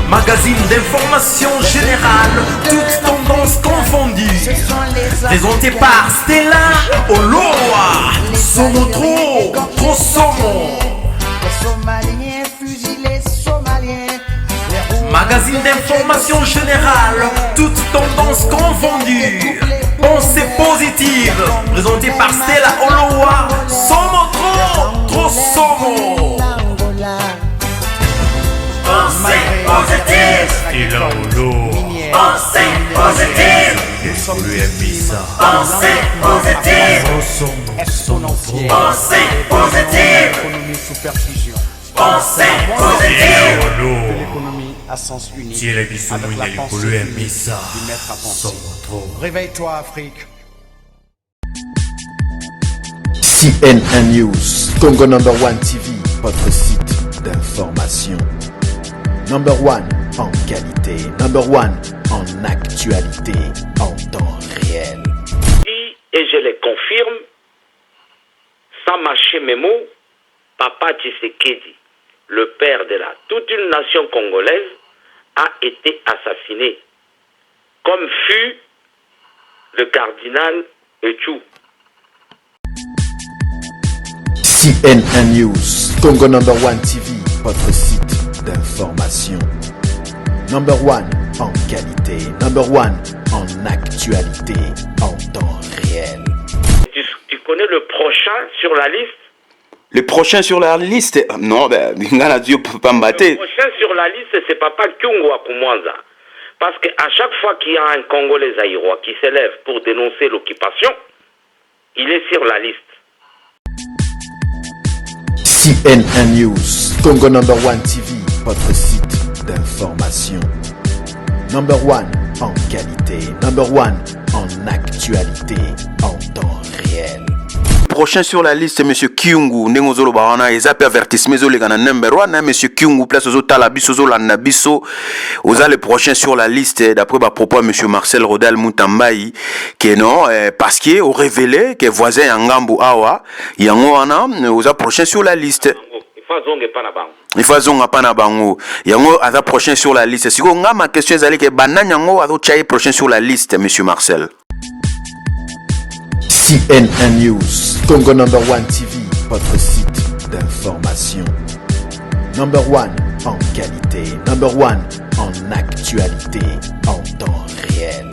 Magazine d'information générale, toutes tendances confondues. Présenté par Stella Oloa. Somo trop somo. Magazine d'information générale, toutes tendances confondues. Pensée positive, présenté par Stella Oloa. Somo trop somo. Pensée positive. Stella Oloa. Pensée positive. Pensée positive. Pensée positive. Pensée positive. L'économie à sens unique. Avec la pensée unique du maître à penser. Réveille-toi, Afrique. CNN News, Congo Number One TV, votre site d'information. Number one en qualité, number one en actualité, en temps réel. Et je le confirme, sans mâcher mes mots, Papa Tshisekedi, le père de toute une nation congolaise, a été assassiné, comme fut le cardinal Etchou. CNN News, Congo Number One TV, votre site d'information. Number one en qualité, number one en actualité, en temps réel. Tu connais le prochain sur la liste? Le prochain sur la liste? Non, Dieu peut pas me battre. Le prochain sur la liste, c'est Papa Kyungu Akumwanza. Parce qu'à chaque fois qu'il y a un Congolais zaïrois qui s'élève pour dénoncer l'occupation, il est sur la liste. CNN News, Congo Number One TV, votre site d'information. Number one en qualité, number one en actualité, en temps réel. Prochain sur la liste, monsieur Kyungu. Nengozolo Barana, et zappé avertissement, les number one, monsieur Kyungu, place aux Talabiso, Lanabiso. Osa le prochain sur la liste, d'après propos monsieur Marcel Rodal Moutambaï, que non, parce qu'il a révélé que voisin Ngambu Awa, Yango Ana, osa prochain sur la liste. Il faut zonga pana bango. Yango aza prochain sur la liste. Si vous avez ma question, c'est que Banan Yango a d'autres prochain sur la liste, monsieur Marcel. CNN News, Congo Number One TV, votre site d'information. Number one en qualité, number one en actualité, en temps réel.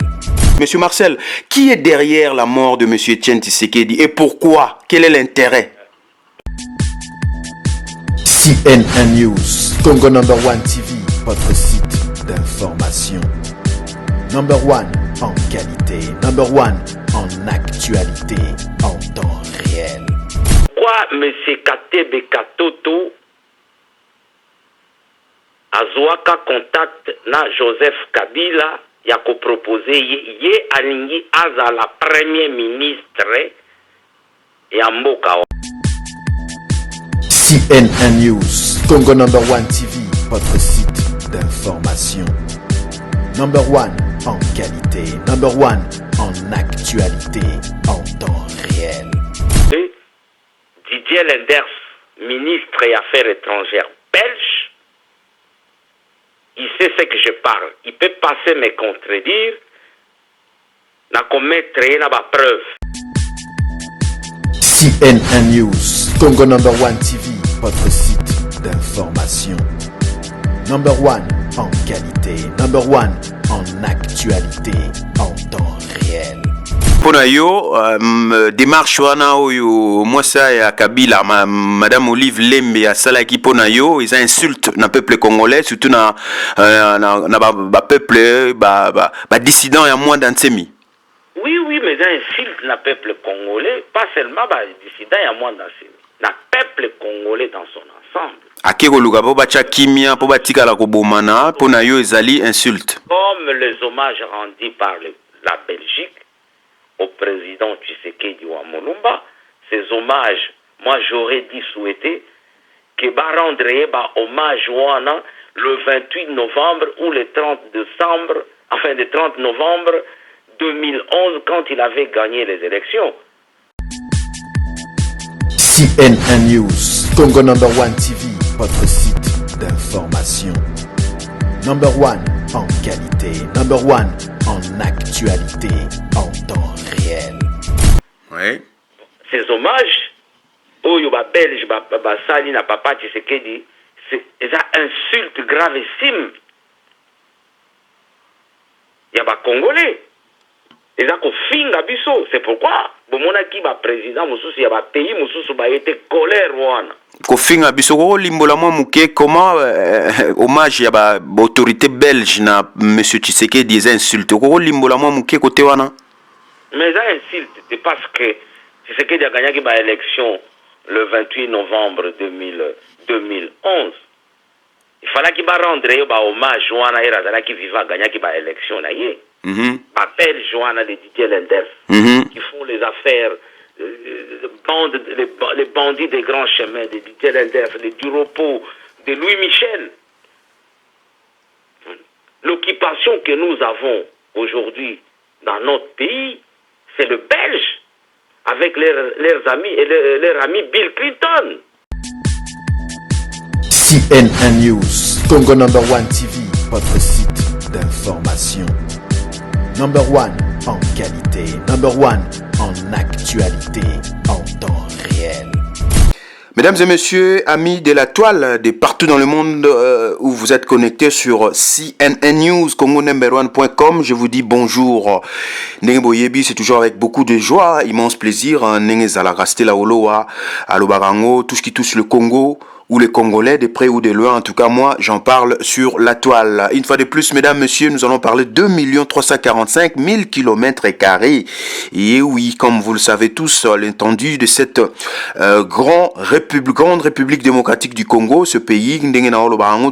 Monsieur Marcel, qui est derrière la mort de monsieur Etienne Tshisekedi et pourquoi? Quel est l'intérêt? CNN News, Congo Number One TV, votre site d'information. Number one en qualité, number one en actualité, en temps réel. Pourquoi M. Katebe Katoto azwaka contact na Joseph Kabila ya ko proposer ye alingi aza la premier ministre ya mboka? CNN News, Congo Number One TV, votre site d'information. Number one en qualité, number one en actualité, en temps réel. Didier Lenders, ministre des Affaires étrangères belge, il sait ce que je parle. Il peut passer me contredire, n'a commettre na ba preuve. CNN News, Congo Number One TV, votre site d'information. Number one en qualité, number one en actualité, en temps réel. Pona yo, démarche wana oyo mwasa ya Kabila, Madame Olive Lembe ya salaki pona yo, ils insultent na peuple congolais, surtout na peuple dissident ya moins d'Antsemi. Oui, mais ils insultent le peuple congolais, pas seulement dissident ya moins d'Antsemi, le peuple congolais dans son ensemble. Akeko luka po bacha kimia po batika la kobomana pona yo ezali insulte. Comme les hommages rendus par la Belgique au président Tshisekedi wa Mulumba, ces hommages, moi j'aurais dit souhaiter que rendre hommage wana le 28 novembre ou le 30 décembre, enfin le 30 novembre 2011 quand il avait gagné les élections. CNN News, Congo Number One TV, votre site d'information. Number one en qualité. Number one en actualité. En temps réel. Oui. Ces hommages, Oyo ba Belge, ba Sali na Papa Tshisekedi, c'est une insulte gravissime. Il y a ba Congolais. Ils ont finga biso. C'est pourquoi, bomona ki ba président, mususu ya ba pays, mususu ba été colère wana. Kofinga biso ko limbola mwa muke comment hommage ya ba autorité belge na monsieur Tshisekedi des insultes ko limbola mwa muke côté wana. Mais ça insulte, c'est parce que Tshisekedi a gagné ba élection le 28 novembre 2011. Il fallait qu'il va rendre ba hommage wana era zala ki viva gagné ba élection na ye. Appelle Joanna de Didier Lenders qui font les affaires, les bandits des grands chemins de Didier Lenders, les Duropo, de Louis Michel. L'occupation que nous avons aujourd'hui dans notre pays, c'est le Belge avec leurs amis et leur ami Bill Clinton. CNN News, Congo Number One TV, votre site d'information. Number one en qualité, number one en actualité, en temps réel. Mesdames et messieurs, amis de la toile, de partout dans le monde où vous êtes connectés sur CNN News, congonumber1.com, je vous dis bonjour. Nengeboyebi, c'est toujours avec beaucoup de joie, immense plaisir. Nengezala Rastela Oloa, Alobarango, tout ce qui touche le Congo ou les Congolais, de près ou de loin. En tout cas, moi, j'en parle sur la toile. Une fois de plus, mesdames, messieurs, nous allons parler de 2 345 000 km². Et oui, comme vous le savez tous, l'étendue de cette grande République démocratique du Congo, ce pays,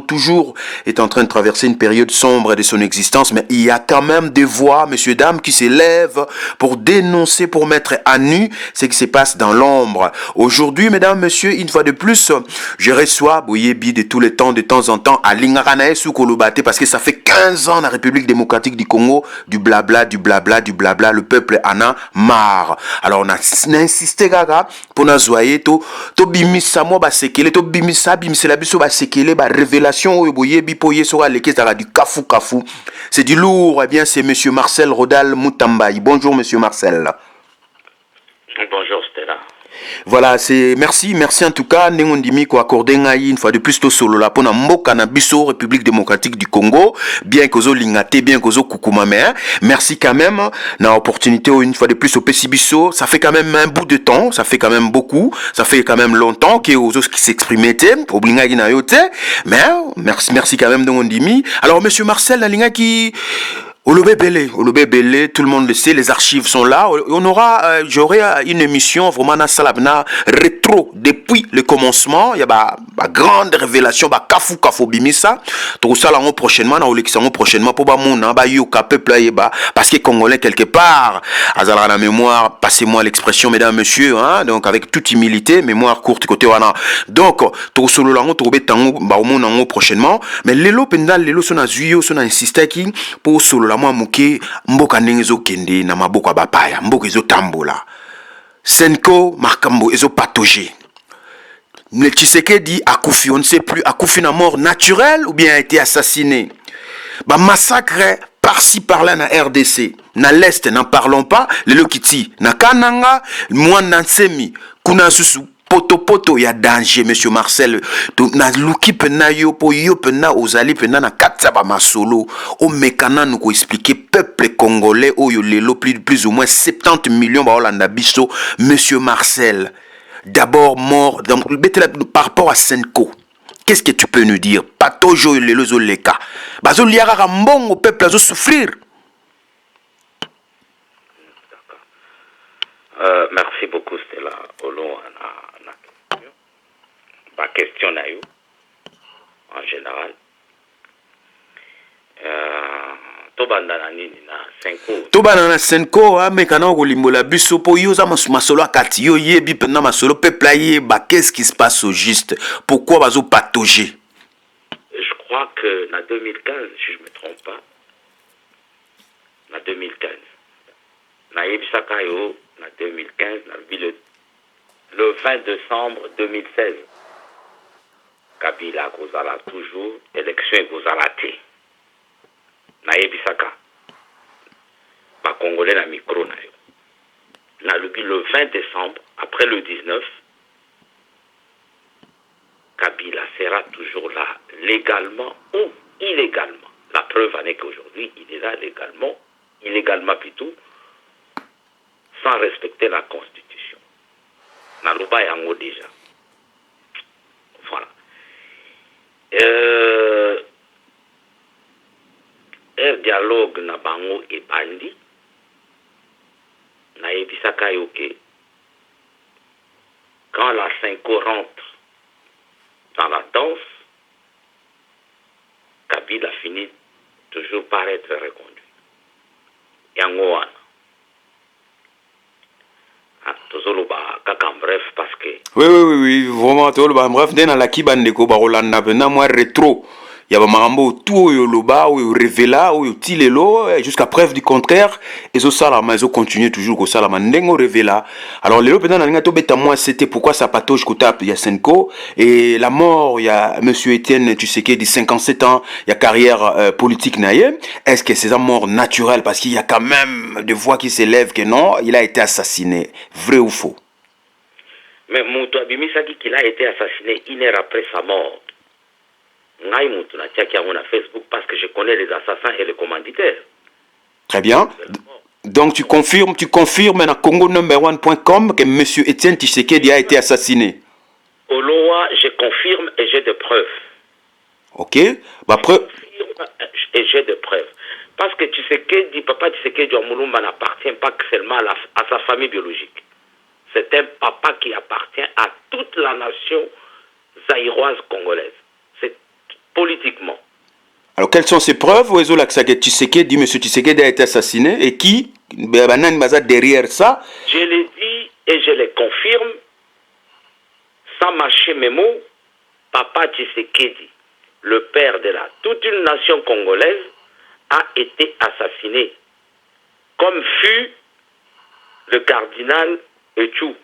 toujours est en train de traverser une période sombre de son existence, mais il y a quand même des voix, messieurs, dames, qui s'élèvent pour dénoncer, pour mettre à nu ce qui se passe dans l'ombre. Aujourd'hui, mesdames, messieurs, une fois de plus, je reçois Boyebi de tous les temps, de temps en temps, à Lingaranae sous Kolobate, parce que ça fait 15 ans la République démocratique du Congo, du blabla, le peuple en a marre. Alors on a insisté gaga pour nous zoyer to bimisa mo ba sekele to bimisa la biso ba sekele ba révélation o Boyebi poye sera leke zara du kafu. C'est du lourd. Eh bien, c'est monsieur Marcel Rodal Mutambayi. Bonjour monsieur Marcel. Bonjour Stella. Voilà, c'est merci en tout cas Ndengondimi ko accordé ngai une fois de plus to solo la pona mboka na biso République démocratique du Congo, bien que zo lingate, bien que zo kukuma, mais merci quand même na opportunité une fois de plus au Pessibiso. Ça fait quand même un bout de temps, ça fait quand même beaucoup, ça fait quand même longtemps que aux autres qui s'exprimaient au blinga na yote, mais merci quand même Ndengondimi. Alors monsieur Marcel na linga qui Olobé Belé, tout le monde le sait, les archives sont là. J'aurai une émission vraiment na salabna rétro depuis le commencement. Il y a ba grande révélation, ba kafu bimisa. Tout ça là prochainement, na olekisamo prochainement pour ba mona ba yoka peuple ba parce que Congolais quelque part. Azala na mémoire, passez-moi l'expression mesdames messieurs, hein. Donc avec toute humilité, mémoire courte côté wana. Donc tout solo là to betango ba mona prochainement, mais lelo sona zuyo sona insister ki pour solo la mwa muke mboka ndenge ezokende na maboko ya bapaya, mboka ezotambola, Senko makambo ezopatauger. Le Tshisekedi akufi, on ne sait plus, akufi na mort naturelle ou bien a été assassiné. Ba massacre par-ci par-là na RDC, na l'Est n'en parlons pas, le Lokiti na Kananga, Mwana Nsemi, kuna susu poto ya danger monsieur Marcel na luki pena yo po yo pena ozali pena na kataba masolo o mekana nous expliquer peuple congolais oyo lelo plus ou moins 70 millions ba Hollanda biso monsieur Marcel d'abord mort par rapport à Senko. Qu'est-ce que tu peux nous dire? Patojo lelo zo leka bazo liara mbongo peuple azo souffrir. Merci beaucoup Stella Olo ma question na yo en général tobanda na nini na Senko tobanda na Senko amekana ko limbola biso po yo za masolo akati yo yebi pena masolo peuple ayeba qu'est-ce qui se passe au juste, pourquoi bazo patauger. Je crois que na 2015 si je me trompe pas na 2015 na yebisaka yo na 2015 na le 20 décembre 2016 Kabila kozala toujours élection et kozala té. Congolais na micro na yo. Le 20 décembre, après le 19, Kabila sera toujours là, légalement ou illégalement. La preuve en est qu'aujourd'hui, il est là illégalement plutôt, sans respecter la Constitution. Naluba yango déjà. Voilà. Un dialogue na bango et bandi. Na ebisaka yoke. Quand la 5 rentre dans la danse, Kabila finit toujours par être reconduit. Yango wana. Bref, parce que... Oui, vraiment, bref, dans la Kibandeko, Barolanda, moi rétro. Il y a Marambo, tout Yoloba, ou Revela, ou Tilelo, jusqu'à preuve du contraire. Et ce salama, ils ont continué toujours au salama, Nengo Revela. Alors, les Lopédans, c'était pourquoi ça patauge Kotap, il y a Senko. Et la mort, il y a monsieur Étienne Tshisekedi, 57 ans, il y a carrière politique naïe. Est-ce que c'est un mort naturel? Parce qu'il y a quand même des voix qui s'élèvent que non, il a été assassiné. Vrai ou faux? Mais Moutou Abimisa dit qu'il a été assassiné 1 heure après sa mort. Ngai Moutou na tchaki à Facebook parce que je connais les assassins et les commanditaires. Très bien. Donc tu confirmes dans congonumber1.com que M. Étienne Tshisekedi a été assassiné. Oloa, je confirme et j'ai des preuves. Ok. Bah, preuve. Et j'ai des preuves. Parce que Tshisekedi, papa Tshisekedi Mulumba n'appartient pas seulement à sa famille biologique. C'est un papa qui appartient à toute la nation zaïroise congolaise. C'est politiquement. Alors, quelles sont ces preuves? Où est-ce que Tshisekedi, M. Tshisekedi a été assassiné? Et qui derrière ça? Je l'ai dit et je le confirme, sans mâcher mes mots, papa Tshisekedi, le père de toute une nation congolaise, a été assassiné. Comme fut le cardinal Etchou.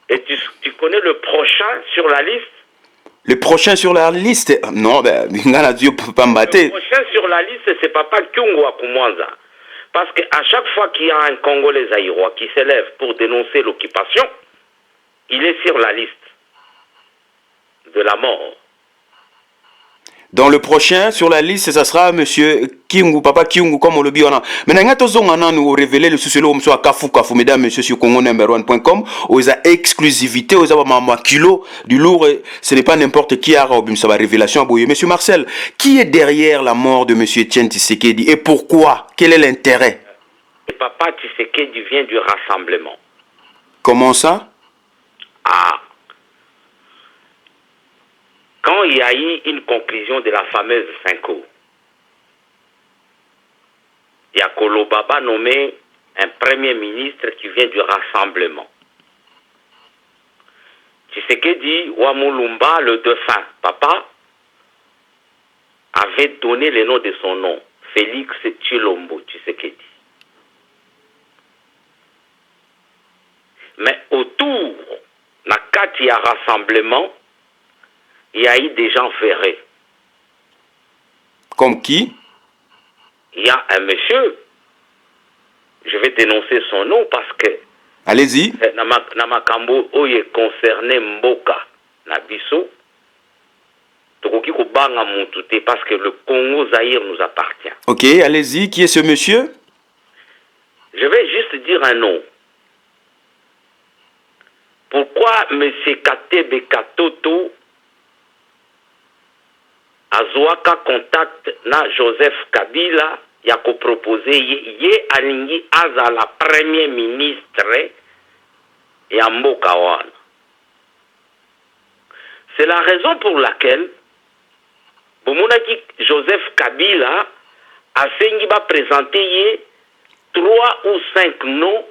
Et tu connais le prochain sur la liste? Le prochain sur la liste? Non, Dieu ne peut pas me battre. Le prochain sur la liste, c'est Papa Kyungu Akumwanza. Parce qu'à chaque fois qu'il y a un Congolais zaïrois qui s'élève pour dénoncer l'occupation, il est sur la liste de la mort. Dans le prochain, sur la liste, ça sera Monsieur Kyungu, Papa Kyungu, comme on le dit. Maintenant, nous révéler le sociologue, M. Kafu, mesdames, messieurs, sur congonumber1.com, aux exclusivités, aux mamans kilo du lourd, ce n'est pas n'importe qui a ça va révélation à Boye. Monsieur Marcel, qui est derrière la mort de Monsieur Étienne Tshisekedi et pourquoi? Quel est l'intérêt? Et Papa Tshisekedi vient du rassemblement. Comment ça? Quand il y a eu une conclusion de la fameuse 5O, il y a Kolobaba nommé un premier ministre qui vient du rassemblement. Tshisekedi Wamulumba, le défunt papa, avait donné le nom de son nom, Félix Tshilombo Tshisekedi. Mais autour, il y a rassemblement, il y a eu des gens ferrés. Comme qui? Il y a un monsieur, je vais dénoncer son nom parce que... Allez-y. Namakambo, où il est concerné Mboka, Nabiso, parce que le Congo Zaïre nous appartient. Ok, allez-y. Qui est ce monsieur? Je vais juste dire un nom. Pourquoi M. Katebe Katoto Azwaka contact na Joseph Kabila yako proposé ye alingi aza la premier ministre ya mboka wana. C'est la raison pour laquelle bomonaki Joseph Kabila a sengi ba présenter 3 ou 5 noms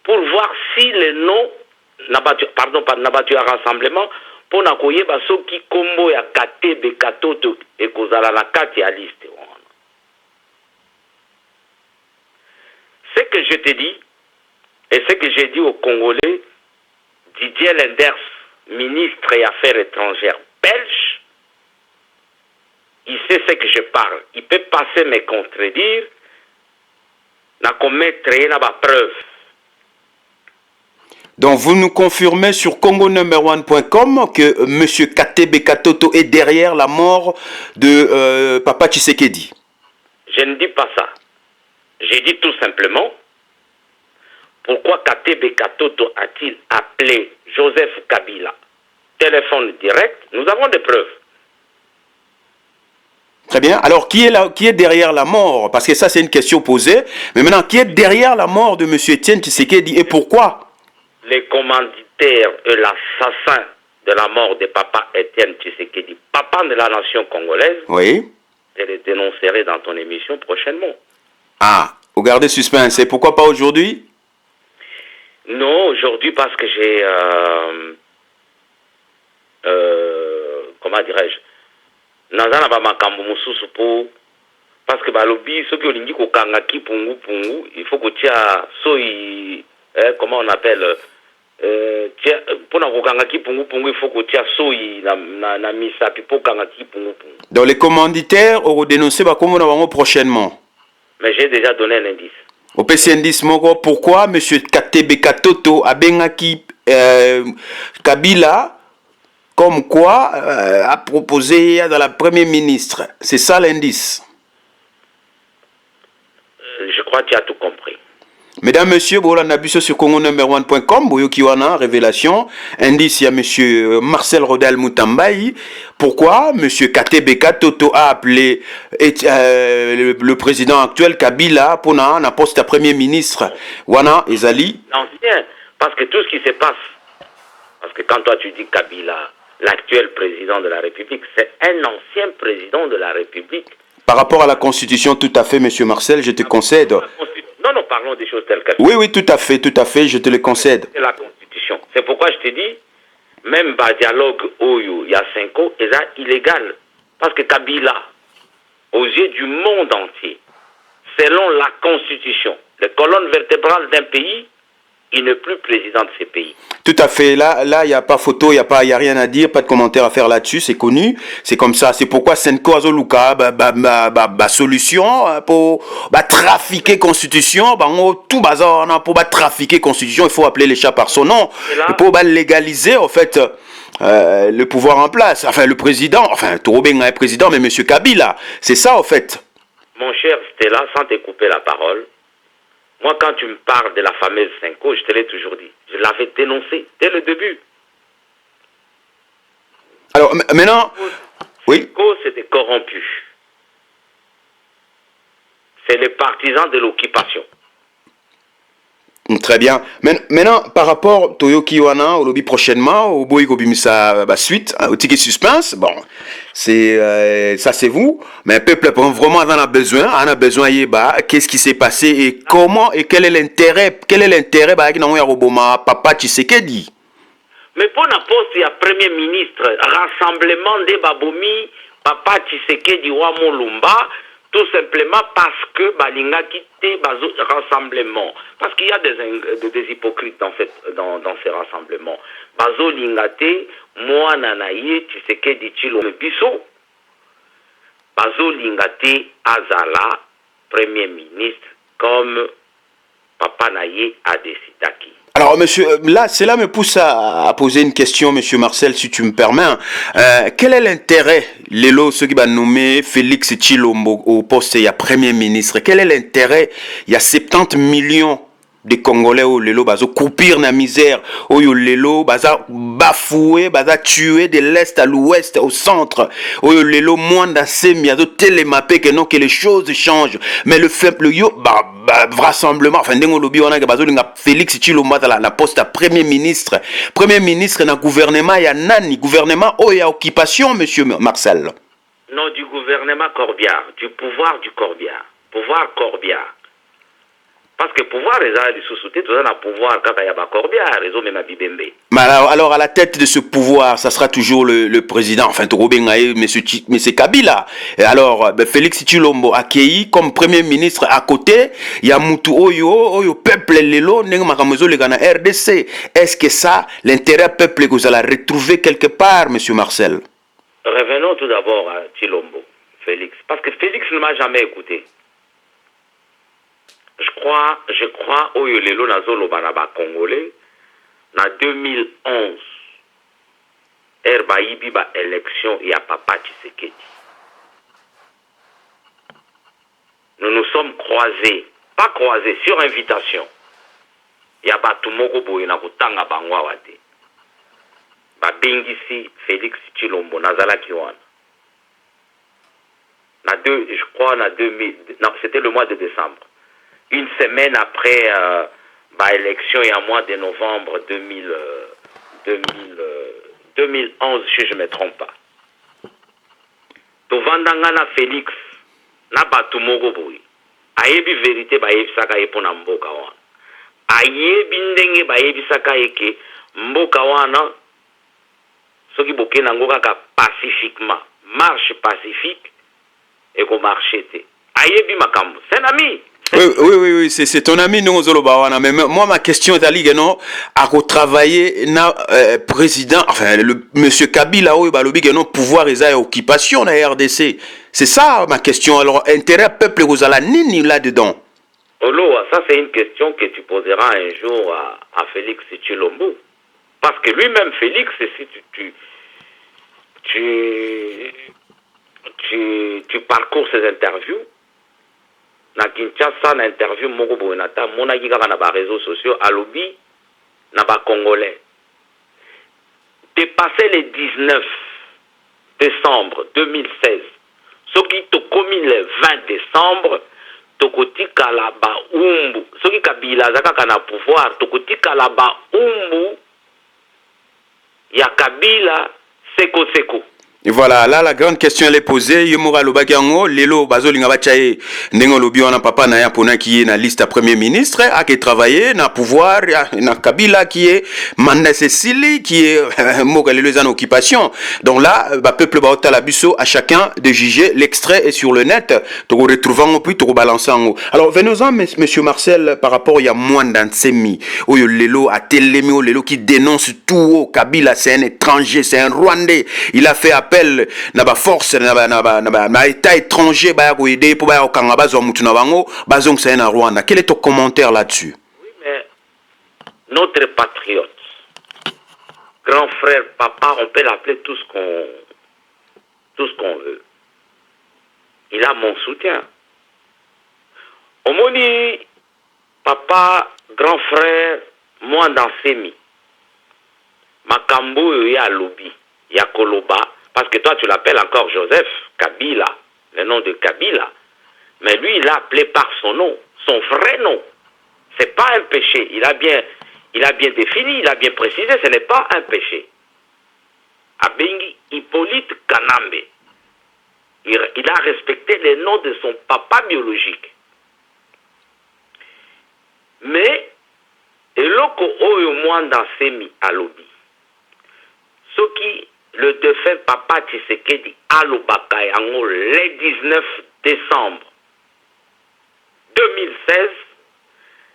pour voir si les noms n'abatu à rassemblement pour nakoyeba soki kombo ya Katebe Katoto ekozala na kati ya liste. Ce que je te dis et ce que j'ai dit aux Congolais, Didier Lenders, ministre des Affaires étrangères belge, il sait ce que je parle. Il peut passer me contredire, n'a commettre la preuve. Donc vous nous confirmez sur congonumber1.com que M. Katebe Katoto est derrière la mort de Papa Tshisekedi. Je ne dis pas ça. J'ai dit tout simplement, pourquoi Katebe Katoto a-t-il appelé Joseph Kabila? Téléphone direct, nous avons des preuves. Très bien. Alors, qui est derrière la mort? Parce que ça, c'est une question posée. Mais maintenant, qui est derrière la mort de M. Etienne Tshisekedi et pourquoi? Les commanditaires et l'assassin de la mort de Papa Etienne Tshisekedi, papa de la nation congolaise, oui. Je les dénoncerai dans ton émission prochainement. Ah, vous gardez suspense. Et pourquoi pas aujourd'hui? Non, aujourd'hui parce que j'ai... comment dirais-je? Nazana ba makambo mususu po parce que balobi ceux qui olingi ko kanga ki pungu pungu, il faut que tu as soi comment on appelle pour na ko kanga ki pungu pungu, il faut que tu as soi na misa pour kanga ki pungu pungu. Dans les commanditaires on va dénoncer ba comme on prochainement. Mais j'ai déjà donné un indice. Au PC indice moko pourquoi monsieur Katebe Katoto a bengaki Kabila comme quoi a proposé dans la première ministre. C'est ça l'indice. Je crois que tu as tout compris. Mesdames, messieurs, voilà, Nabusso sur congonumber1.com, Boyokiwana, révélation. Indice, il y a monsieur Marcel Rodal Moutambaï. Pourquoi monsieur Katebe Katoto a appelé le président actuel Kabila pour un poste à premier ministre? Wana, Ezali. L'ancien, parce que tout ce qui se passe, parce que quand toi tu dis Kabila, l'actuel président de la République, c'est un ancien président de la République. Par rapport à la Constitution, tout à fait, monsieur Marcel, je te concède. Non, parlons des choses telles qu'elles sont. Oui, tout à fait, je te le concède. C'est la Constitution. C'est pourquoi je te dis, même le dialogue Oyo, il y a 5 ans, est illégal. Parce que Kabila, aux yeux du monde entier, selon la Constitution, les colonnes vertébrales d'un pays, il n'est plus président de ces pays. Tout à fait. Là, il n'y a pas photo, il n'y a rien à dire, pas de commentaire à faire là-dessus, c'est connu. C'est comme ça. C'est pourquoi Senko Azoluka, solution pour trafiquer Constitution, tout bazar, pour trafiquer Constitution, il faut appeler les chats par son nom. Et pour légaliser, en fait, le pouvoir en place. Enfin, le président, Tourobenga est président, mais M. Kabila. C'est ça, en fait. Mon cher Stella, sans te couper la parole, moi, quand tu me parles de la fameuse Senko, je te l'ai toujours dit. Je l'avais dénoncé dès le début. Alors, maintenant... Oui. Senko, c'était corrompu. C'est les partisans de l'occupation. Très bien. Maintenant, par rapport Toyo Kiwana, au lobby prochainement, au Boy Gobimisa suite, au ticket suspense, bon, c'est ça c'est vous, mais le peuple vraiment en a besoin, qu'est-ce qui s'est passé et comment et quel est l'intérêt Papa Tshisekedi. Mais pour la poste, il y a Premier ministre, rassemblement des Babomi, Papa Tshisekedi Wamolumba, tout simplement parce que Balinga quitté rassemblement. Parce qu'il y a des hypocrites dans ces rassemblements. Bazo Lingate, moi Nanaye, Tshisekedi Chilo Biso, Bazo Lingate Azala, Premier ministre, comme Papa Naye Adesidaki. Alors, monsieur, là, cela me pousse à poser une question, monsieur Marcel, si tu me permets. Quel est l'intérêt, ceux qui va nommer Félix Tshilombo au poste, il y a Premier ministre, quel est l'intérêt? Il y a 70 millions de Congolais au lelo bazo coupir na misère au lelo baza bafoué baza tué de l'est à l'ouest au centre au lelo moins d'assez miazo télémapé que non que les choses changent mais le faible rassemblement enfin ndengo lobi wana ke bazo linga Félix Tshilombo la poste à premier ministre na gouvernement ya nani gouvernement o ya occupation monsieur Marcel non du gouvernement Corbière du pouvoir du Corbière parce que pouvoir les a sous-soutés, tout ça n'a pouvoir quand il y a pas Corbière, réseau même à Bibembe. Mais alors à la tête de ce pouvoir, ça sera toujours le président, enfin Tourobengaï, M. Kabila. Et alors Félix Tshilombo accueilli comme premier ministre à côté, il y a Moutou Oyo peuple lelo nenga makamezo le Ghana RDC. Est-ce que ça l'intérêt peuple que vous allez retrouver quelque part, monsieur Marcel? Revenons tout d'abord à Tshilombo. Félix. Parce que Félix ne m'a jamais écouté. Je crois, Oyo Lelo Nazolo Banaba Congolais, en 2011, Herbaïbi ba élection, il y a Papa Tshisekedi. Nous nous sommes croisés, pas croisés, sur invitation. Il y a Batumoko Boyena Kutanga Bangwa Wate. Bengisi Félix Tshilombo Nazala Kiwana. Je crois en 2000, non, c'était le mois de décembre. Une semaine après l'élection, il y a mois de novembre 2011, si je ne me trompe pas. Tovandangana Félix, na Batumoko Boy. Ayebi vérité bayebi saka epona mboka wana. Ayebi ndenge bayebi saka eke mboka wana. Ceux qui bouquent n'angoka pacifiquement, marche pacifique et qu'on marche. Ayebi makambo, c'est un ami. Oui, c'est ton ami Nongozolo Bawana. Mais moi, ma question est à l'IG, non, à travailler na président, enfin, le monsieur Kabila, oui, bah, le big, non, pouvoir et occupation, la RDC. C'est ça ma question. Alors, intérêt peuple, vous allez nini là-dedans. Olo, ça, c'est une question que tu poseras un jour à Félix Tshilombo. Parce que lui-même, Félix, si tu parcours ses interviews, na Kinshasa, na interview moko boenata, mona kikaka na ba réseaux sociaux, à lobby, na ba Congolais. Dépassé le 19 décembre 2016, ce qui te commis le 20 décembre, tokoti kalaba umbu, ce qui kabila zaka na pouvoir, tokoti kalaba umbu, ya Kabila seko. Et voilà, là la grande question elle est posée. Yomora Lobagango, Lelo Bazolinga Bachaye, Nengo Lobiona Papa Naya Pona qui est na liste à premier ministre, a qui travaillé, na pouvoir, na Kabila qui est Manda Cécile, qui est Mogalelo en occupation. Donc là, peuple Baota Labusso, à chacun de juger. L'extrait est sur le net. Tu retrouvons puis tu rebalances en haut. Alors venons-en, monsieur Marcel, par rapport il y a moins d'un semi. Où Lelo a télémi, Lelo qui dénonce tout haut. Kabila c'est un étranger, c'est un Rwandais. Il a fait appel na ba force na état étranger ba ko aider pour ba okanga bazo mutu na bango bazong c'est na Rwanda. Quel est ton commentaire là-dessus? Oui, mais notre patriote, grand frère, papa, on peut l'appeler tout ce qu'on veut. Il a mon soutien. Omoni, papa, grand frère, moi dans Semi. Makambo ya lobby, ya Koloba. Parce que toi, tu l'appelles encore Joseph Kabila, le nom de Kabila. Mais lui, il l'a appelé par son nom, son vrai nom. Ce n'est pas un péché. Il a bien défini, il a bien précisé, ce n'est pas un péché. Abengi Hippolyte Kanambe. Il a respecté le nom de son papa biologique. Mais, eloko oyo mwanda semi alobi. Ce qui le défunt papa Tshisekedi alobaka yango le 19 décembre 2016,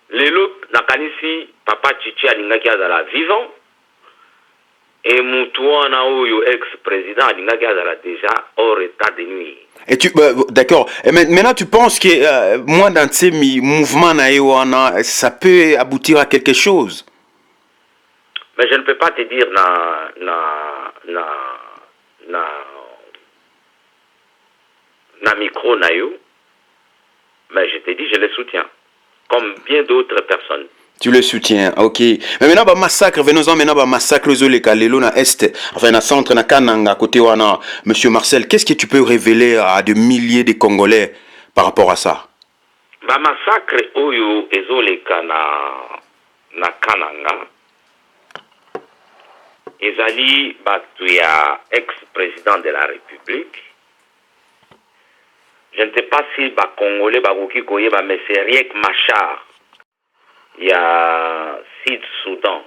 lelo nakanisi papa Chichi alingaki azala vivant et mutuana oyo ex-président alingaki azala déjà hors état de nuire. Et tu d'accord. Et maintenant tu penses que moi dans ces mouvements naïwana ça peut aboutir à quelque chose? Mais je ne peux pas te dire na micro naïo, mais je te dis, je le soutiens, comme bien d'autres personnes. Tu le soutiens, ok. Mais maintenant, bah massacre, venons-en maintenant, bah massacre les Kalelo na Est, enfin na centre, na Kananga, côté wana, monsieur Marcel, qu'est-ce que tu peux révéler à des milliers de Congolais par rapport à ça? Bah massacre oyo ezoleka na Kananga. Ezali batu ya ex-président de la République. Je ne sais pas si ba Congolais bakoki koyeba mais c'est Riek Machar. Il y a Sud-Soudan.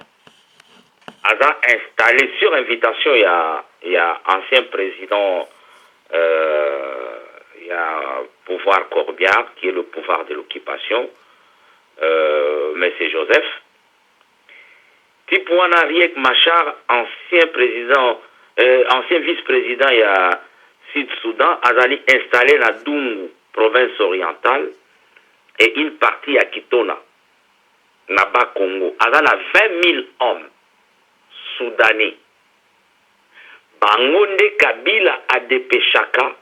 A installé sur invitation, il y a ancien président, il y a pouvoir Corbière, qui est le pouvoir de l'occupation, mais c'est Joseph. Tipouana Riek Machar, ancien président, ancien vice-président, il y a Sud-Soudan, azali installé na Dungu, province orientale, et une partie à Kitona, na Bas-Congo. Azala 20 000 hommes soudanais. Bangonde Kabila a dépêchaka,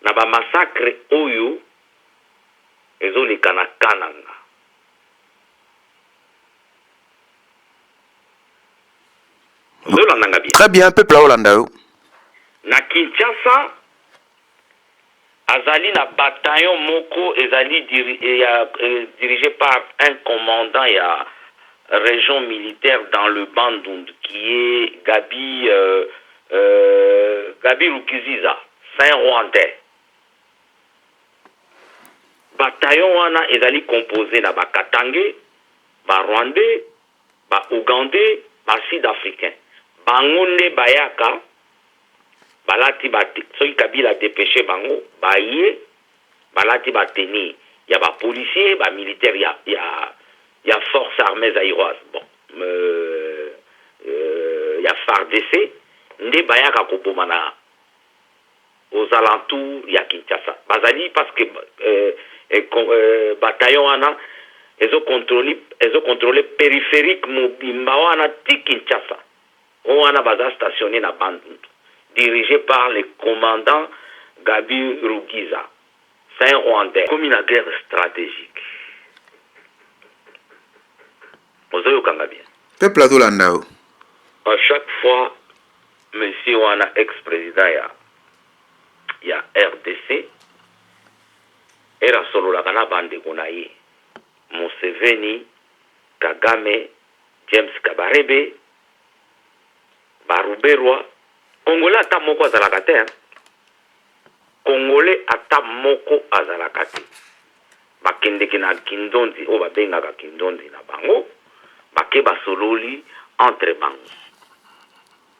na ba massacre oyo, ezoleka na Kananga. Très bien, peuple Hollanda. Na Kinshasa, azali na bataillon moko ezali dirigé par un commandant et à région militaire dans le Bandund qui est Gabi Rukiziza, Saint-Rwandais. Bataillon wana ezali composé na ba Katangais, ba Rwandais, ba Ougandais, ba Sud-Africains. Bangonde bayaka balati bati soki Kabila dépêché bango baye balati bateni ya ba policiers ba militaires ya force armée zaïroise bon ya FARDC nde bayaka kobomana aux alentours ya Kinshasa bazali parce que bataillon wana ezo contrôler périphérique mobimba wana ti Kinshasa wana baza stationné na Bandundu dirigé par le commandant Gabi Rugiza, Saint-Rwandais, comme une guerre stratégique. Vous avez bien. Peuple Hollanda. À chaque fois, monsieur Wana, ex-président, il y a RDC, et la solo la gana bande gonaye, Museveni, Kagame, James Kabarebe, Baruberwa, Congolais ata moko azalaka te. Congolais ata moko azalaka te. Bakendeki na kindondi o babengaka kindondi na bango. Bake basololi entre bango.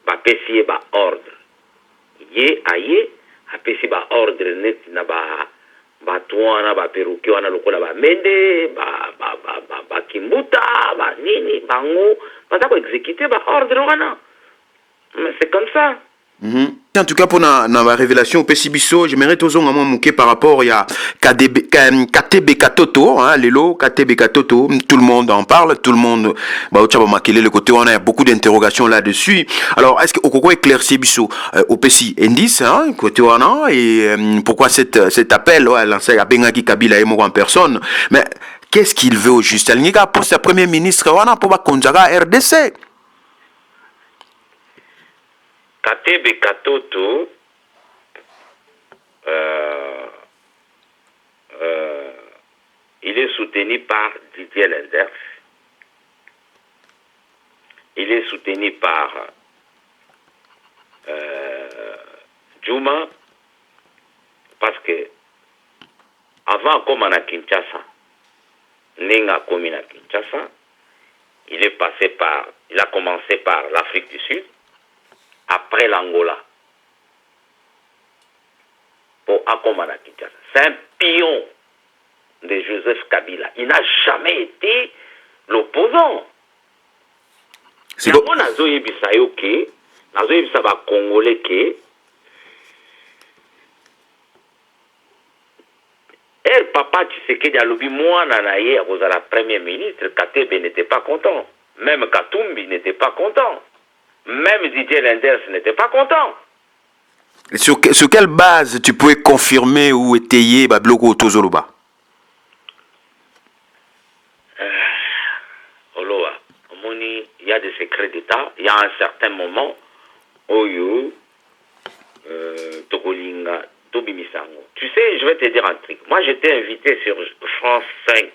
Bapesi ye ba ordre. Ye aye apesi ba ordre net na batu wana ba peruki wana lokola ba mende ba kimbuta ba nini bango baza ko exécuter ba ordre wana. Mais c'est comme ça. En tout cas, pour la révélation au Pessibiso, j'aimerais tous mouquer par rapport à KTB Katoto, Lelo, KTB Katoto, tout le monde en parle, tout le monde, le côté, on a beaucoup d'interrogations là-dessus. Alors, est-ce que Okoko éclairci Bisso au Pessi Indice, côté on et pourquoi cet appel, lancé à Bengaki Kabila et moi en personne, mais qu'est-ce qu'il veut au juste? Il y a pour sa première ministre, on a pour Konjaga RDC. KTB Katoto, il est soutenu par Didier Lenders. Il est soutenu par Djouma, parce que avant comme à Kinshasa, Nenga comme à Kinshasa, il a commencé par l'Afrique du Sud. Après l'Angola, pour Akomana Kinshasa. C'est un pion de Joseph Kabila. Il n'a jamais été l'opposant. C'est bon. Nazo yebisa yoke, nazo yebisa ba Congolais ke. El papa Tshisekedi alobi mwana na ye à cause de la première ministre, Katebe n'était pas content. Même Katumbi n'était pas content. Même Didier Lenders n'était pas content. Sur quelle base tu pouvais confirmer ou étayer Babloko Tozoloba? Oloa, il y a des secrets d'État. Il y a un certain moment, Oyo, Togolinga, Tobimisango. Tu sais, je vais te dire un truc. Moi, j'étais invité sur France 5.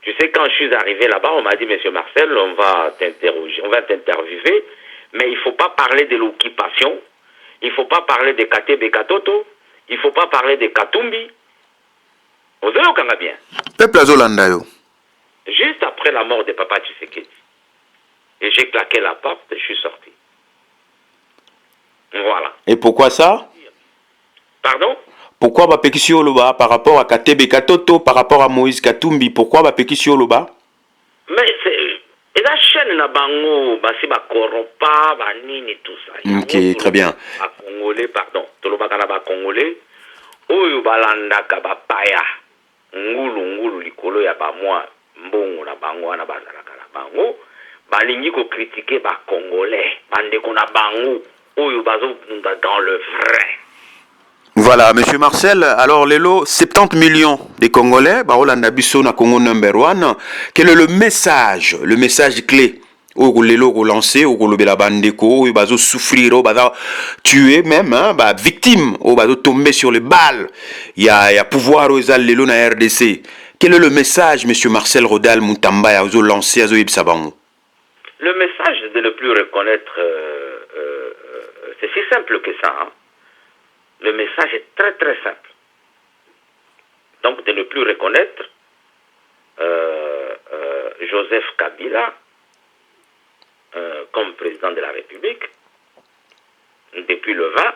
Tu sais, quand je suis arrivé là-bas, on m'a dit, Monsieur Marcel, on va t'interroger, on va t'interviewer, mais il ne faut pas parler de l'occupation, il ne faut pas parler de KTB Katoto, il ne faut pas parler de Katumbi. Vous avez au bien. Peuple Azolandayo. Juste après la mort de Papa Tshisekedi. Et j'ai claqué la porte et je suis sorti. Voilà. Et pourquoi ça? Pardon? Pourquoi Bapekisi Oloba par rapport à KTB Katoto, par rapport à Moïse Katumbi? Pourquoi Bapekisi Oloba? Mais c'est... eza chaîne na bango basi bakoropa banini tout ça. Ok, très bien. Congolais, pardon, tolobaka na Congolais oyo balandaka bapaya ngulu likolo ya bamwa mbongo na bango wana bazalaka na bango balingi ko critiquer ba Congolais bandeko na bango oyo bazobunda dans le vrai. Voilà, monsieur Marcel, alors Lelo, 70 millions de Congolais, Barolanda Bisso na Congo number 1. Quel est le message clé au Lelo relancé, au Lobela Bandeko, au bazo souffrir, au bazo tuer même, hein, bah, victime, au bazo tomber sur les balles. Il y a pouvoir aux Lelo na RDC. Quel est le message, monsieur Marcel Rodal Moutamba, au lancé à Zoïb Sabango? Le message de ne plus reconnaître, c'est si simple que ça, hein. Le message est très très simple. Donc de ne plus reconnaître Joseph Kabila comme président de la République depuis le 20,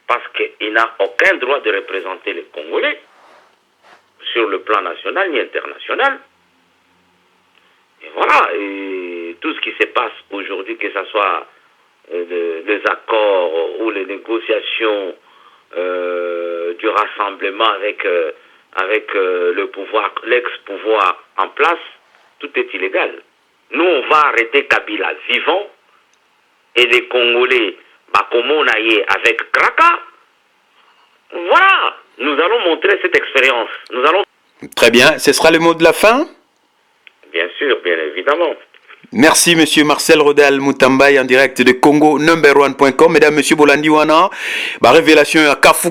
parce qu'il n'a aucun droit de représenter les Congolais sur le plan national ni international. Et voilà, et tout ce qui se passe aujourd'hui, que ce soit les accords ou les négociations du rassemblement avec le pouvoir, l'ex-pouvoir en place, tout est illégal. Nous, on va arrêter Kabila vivant et les Congolais, Bakomonaye avec Kraka. Voilà, nous allons montrer cette expérience. Nous allons... Très bien, ce sera le mot de la fin? Bien sûr, bien évidemment. Merci, monsieur Marcel Rodal Moutambaye en direct de Congo number1.com. Mesdames, monsieur Bolandi Wana, révélation à Kafu,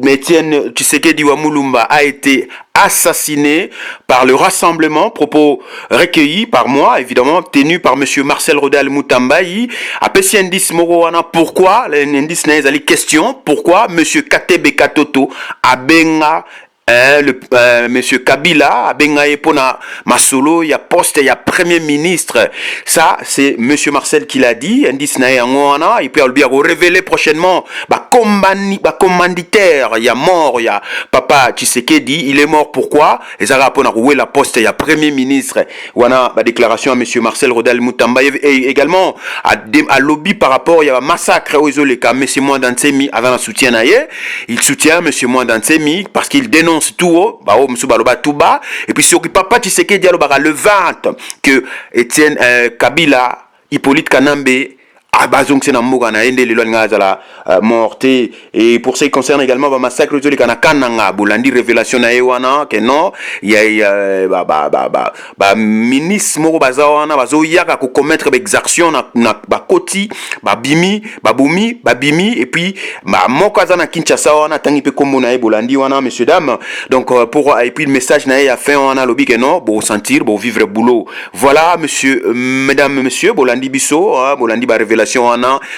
Etienne Tshisekedi wa Mulumba a été assassiné par le rassemblement, propos recueillis par moi, évidemment, tenu par monsieur Marcel Rodal Moutambaye. A petit indice Moro Wana, pourquoi, l'indice n'a pas question, pourquoi monsieur Katebe Katoto a benga monsieur Kabila, Bengaye Pona Masolo, il y a poste, il y a premier ministre. Ça, c'est monsieur Marcel qui l'a dit. Indice nae angwana. Et puis, on va révéler prochainement, commanditaire, il y a mort, il y a papa Tshisekedi, il est mort. Pourquoi? Et ça, on a roué la poste, il y a premier ministre. Wana, déclaration à monsieur Marcel Rodal Moutamba. Et également, à lobby par rapport, il y a un massacre aux Oleka, monsieur Mwandansemi, avant un soutien naie. Il soutient monsieur Mwandansemi parce qu'il dénonce tout, et puis sur papa Tshisekedi le 20 que Etienne Kabila, Hippolyte Kanambe, morté. Et pour ce qui concerne également le massacre de Kananga, Bolandi révélation na ewana que non, il y a ministre moko bazawana bazo yaka ko commettre exaction na bakoti babimi et puis moko azana Kinshasa wana tangi pe kombo na Bolandi wana messieurs dames. Donc pour et puis le message na a fait wana lobi que non, bon sentir, bon vivre boulot. Voilà monsieur, mesdames, messieurs, Bolandi biso, Bolandi ba révélation.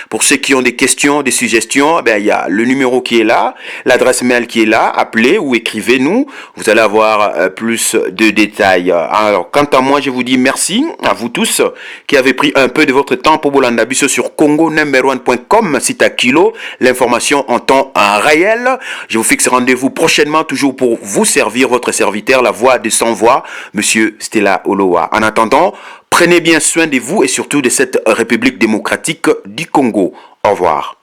Pour ceux qui ont des questions, des suggestions, il y a le numéro qui est là, l'adresse mail qui est là, appelez ou écrivez-nous, vous allez avoir plus de détails. Alors, quant à moi, je vous dis merci à vous tous qui avez pris un peu de votre temps pour Bolanda Bisso sur Congo number1.com, site à kilo, l'information en temps réel. Je vous fixe rendez-vous prochainement, toujours pour vous servir, votre serviteur, la voix des sans-voix, monsieur Stella Oloa. En attendant, prenez bien soin de vous et surtout de cette République démocratique du Congo. Au revoir.